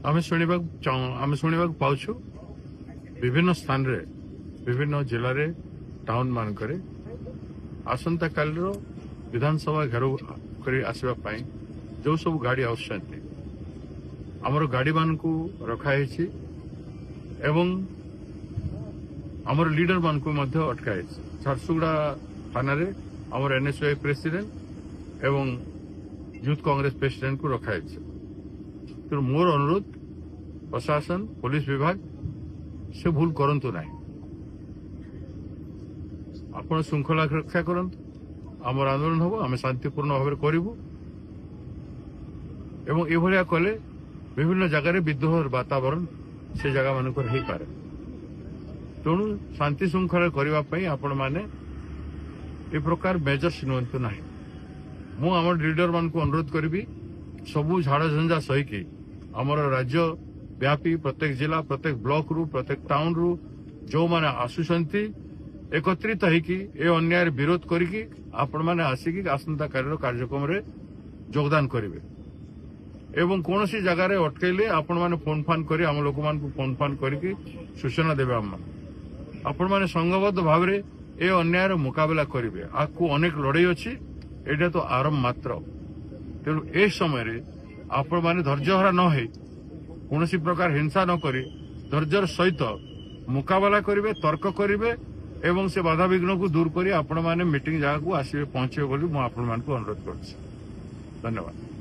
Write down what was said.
आम शुणा पाचु विभिन्न स्थान रे विभिन्न जिले रे टाउन मानक आसंता काल विधानसभा घेराव कर आसवाई जो सब गाड़ी आमर गाड़ी मान रखाई एवं आमर लीडर मान अटकाई झारसुगुड़ा थाना रे आमर एनएसयूआई प्रेसिडेंट एवं यूथ कांग्रेस प्रेसिडेंट को रखाई तो मोर अनुरोध प्रशासन पुलिस विभाग से भूल करंतु नहीं आपण श्रृंखला रक्षा करंतु आमर आंदोलन हम आम शांतिपूर्ण भाव में करूँ एवं एभलिया कले विभिन्न जगह विद्रोह वातावरण से जगह मानक हो पारे तेणु शांति श्रृंखला करने आपण मैंने ए प्रकार मेजर्स नियंतु ना मु आम लीडर मान को अनुरोध करी सबू झाड़ झंझा सहीकि आमर राज्य व्यापी प्रत्येक जिला प्रत्येक ब्लॉक रु प्रत्येक टाउन रु जो माने आसुचंती एकत्रित होइकि ए अन्याय विरोध करिकि आपण माने आसिकि आसंता काल कार्यक्रम रे योगदान करिवे एवं कौन सी जगह रे अटकैले आपण माने फोन फान करी आम लोक मान को फोन फान करिकि सूचना देबे आपण माने संघबद्ध भाव रे ए अन्याय रो मुकाबला करिवे आकु अनेक लड़ाई अछि एटा तो आरंभ मात्र तेणु ए समय रे आपण माने धैर्यहरा न होई कौन प्रकार हिंसा न करी धैर्यर सहित मुकाबला करेंगे तर्क करेंगे एवं से बाधा विघ्न को दूर कर आपण मैंने मीटिंग जगह को आसवे पहुंचे बोली मुझे अनुरोध कर धन्यवाद।